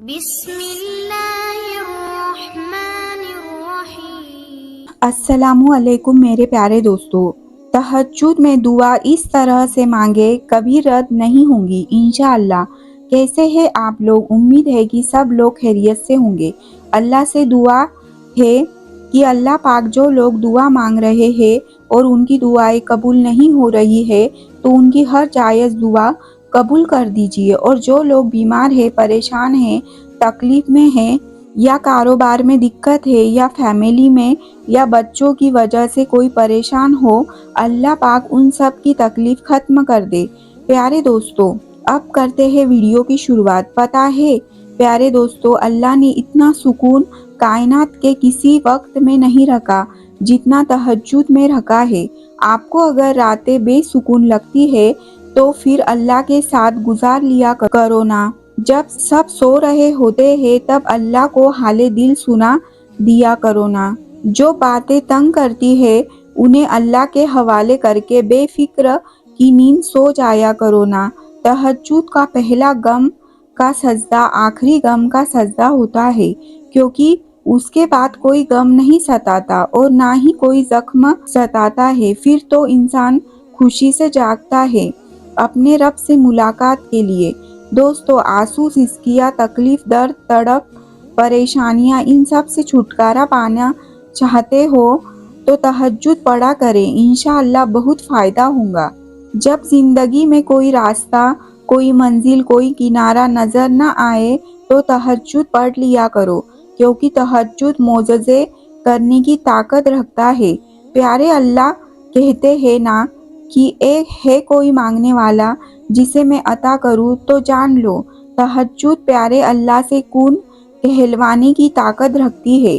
بسم اللہ الرحمن الرحیم۔ السلام علیکم میرے پیارے دوستو، تہجد میں دعا اس طرح سے مانگے کبھی رد نہیں ہوں گی انشاءاللہ۔ کیسے ہیں آپ لوگ؟ امید ہے کہ سب لوگ خیریت سے ہوں گے۔ اللہ سے دعا ہے کہ اللہ پاک جو لوگ دعا مانگ رہے ہیں اور ان کی دعائیں قبول نہیں ہو رہی ہے تو ان کی ہر جائز دعا قبول کر دیجئے، اور جو لوگ بیمار ہیں، پریشان ہیں، تکلیف میں ہیں، یا کاروبار میں دقت ہے، یا فیملی میں یا بچوں کی وجہ سے کوئی پریشان ہو، اللہ پاک ان سب کی تکلیف ختم کر دے۔ پیارے دوستو، اب کرتے ہیں ویڈیو کی شروعات۔ پتہ ہے پیارے دوستو، اللہ نے اتنا سکون کائنات کے کسی وقت میں نہیں رکھا جتنا تہجد میں رکھا ہے۔ آپ کو اگر راتیں بے سکون لگتی ہے تو پھر اللہ کے ساتھ گزار لیا کرو نا۔ جب سب سو رہے ہوتے ہیں تب اللہ کو حال دل سنا دیا کرو نا۔ جو باتیں تنگ کرتی ہے انہیں اللہ کے حوالے کر کے بے فکر کی نیند سو جایا کرو نا۔ تہجد کا پہلا غم کا سجدہ آخری غم کا سجدہ ہوتا ہے، کیونکہ اس کے بعد کوئی غم نہیں ستاتا اور نہ ہی کوئی زخم ستاتا ہے۔ پھر تو انسان خوشی سے جاگتا ہے اپنے رب سے ملاقات کے لیے۔ دوستو، آنسو، سسکیاں، تکلیف، درد، تڑپ، پریشانیاں، ان سب سے چھٹکارا پانا چاہتے ہو تو تہجد پڑھا کریں، انشاءاللہ بہت فائدہ ہوگا۔ جب زندگی میں کوئی راستہ، کوئی منزل، کوئی کنارہ نظر نہ آئے تو تہجد پڑھ لیا کرو، کیونکہ تہجد معجزے کرنے کی طاقت رکھتا ہے۔ پیارے اللہ کہتے ہیں نا کہ ایک ہے کوئی مانگنے والا جسے میں عطا کروں، تو جان لو تہجد پیارے اللہ سے کن کہلوانے کی طاقت رکھتی ہے۔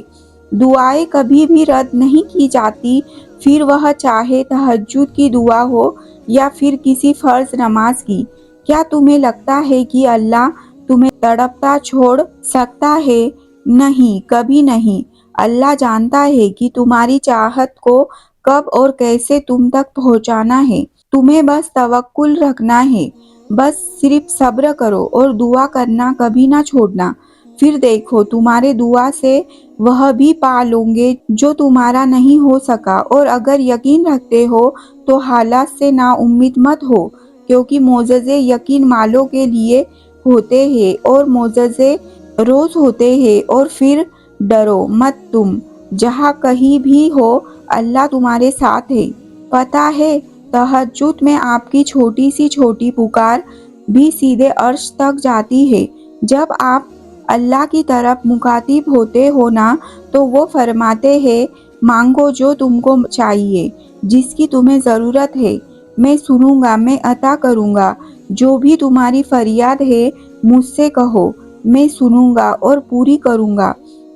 دعائیں کبھی بھی رد نہیں کی جاتی، پھر وہ چاہے تہجد کی دعا ہو یا پھر کسی فرض نماز کی۔ کیا تمہیں لگتا ہے کہ اللہ تمہیں تڑپتا چھوڑ سکتا ہے؟ نہیں، کبھی نہیں۔ اللہ جانتا ہے کہ تمہاری چاہت کو کب اور کیسے تم تک پہنچانا ہے۔ تمہیں بس توکل رکھنا ہے، بس صرف صبر کرو اور دعا کرنا کبھی نہ چھوڑنا۔ پھر دیکھو تمہارے دعا سے وہ بھی پا لو گے جو تمہارا نہیں ہو سکا۔ اور اگر یقین رکھتے ہو تو حالات سے نا امید مت ہو، کیونکہ معجزے یقین والوں کے لیے ہوتے ہیں اور معجزے روز ہوتے ہیں۔ اور پھر ڈرو مت، تم جہاں کہیں بھی ہو اللہ تمہارے ساتھ ہے۔ پتہ ہے تہجد میں آپ کی چھوٹی سی چھوٹی پکار بھی سیدھے عرش تک جاتی ہے۔ جب آپ اللہ کی طرف مخاطب ہوتے ہو نا تو وہ فرماتے ہیں مانگو جو تم کو چاہیے، جس کی تمہیں ضرورت ہے، میں سنوں گا، میں عطا کروں گا۔ جو بھی تمہاری فریاد ہے مجھ سے کہو، میں سنوں گا اور پوری کروں گا۔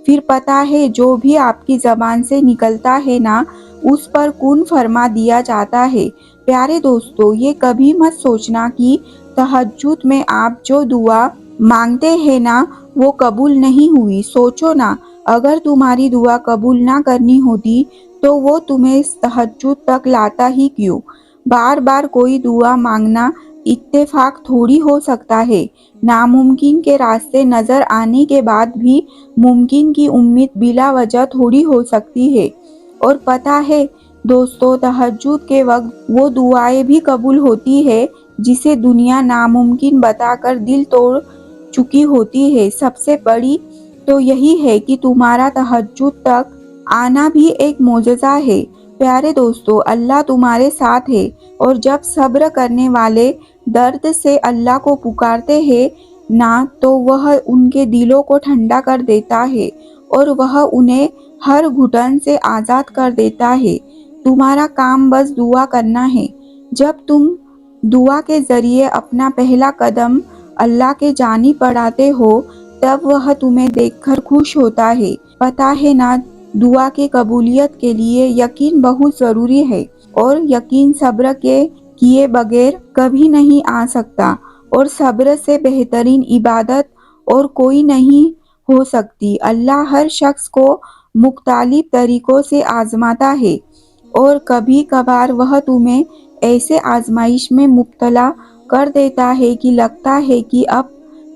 پھر پتہ ہے جو بھی آپ کی زبان سے نکلتا ہے نا اس پر کن فرما دیا جاتا ہے۔ پیارے دوستو، یہ کبھی مت سوچنا کہ تہجد میں آپ جو دعا مانگتے ہیں نا وہ قبول نہیں ہوئی۔ سوچو نا، اگر تمہاری دعا قبول نہ کرنی ہوتی تو وہ تمہیں اس تہجد تک لاتا ہی کیوں؟ بار بار کوئی دعا مانگنا اتفاق تھوڑی ہو سکتا ہے۔ ناممکن کے راستے نظر آنے کے بعد بھی ممکن کی امید بلا وجہ تھوڑی ہو سکتی ہے۔ اور پتہ ہے دوستو، تہجد کے وقت وہ دعائیں بھی قبول ہوتی ہے جسے دنیا ناممکن بتا کر دل توڑ چکی ہوتی ہے۔ سب سے بڑی تو یہی ہے کہ تمہارا تہجد تک آنا بھی ایک معجزہ ہے۔ پیارے دوستو، اللہ تمہارے ساتھ ہے، اور جب صبر کرنے والے درد سے اللہ کو پکارتے ہیں نا تو وہ ان کے دلوں کو ٹھنڈا کر دیتا ہے اور وہ انہیں ہر گھٹن سے آزاد کر دیتا ہے۔ تمہارا کام بس دعا کرنا ہے۔ جب تم دعا کے ذریعے اپنا پہلا قدم اللہ کے جانب بڑھاتے ہو تب وہ تمہیں دیکھ کر خوش ہوتا ہے۔ پتہ ہے نا، دعا کی قبولیت کے لیے یقین بہت ضروری ہے، اور یقین صبر کے کیے بغیر کبھی نہیں آ سکتا، اور صبر سے بہترین عبادت اور کوئی نہیں ہو سکتی۔ اللہ ہر شخص کو مختلف طریقوں سے آزماتا ہے، اور کبھی کبھار وہ تمہیں ایسے آزمائش میں مبتلا کر دیتا ہے کہ لگتا ہے کہ اب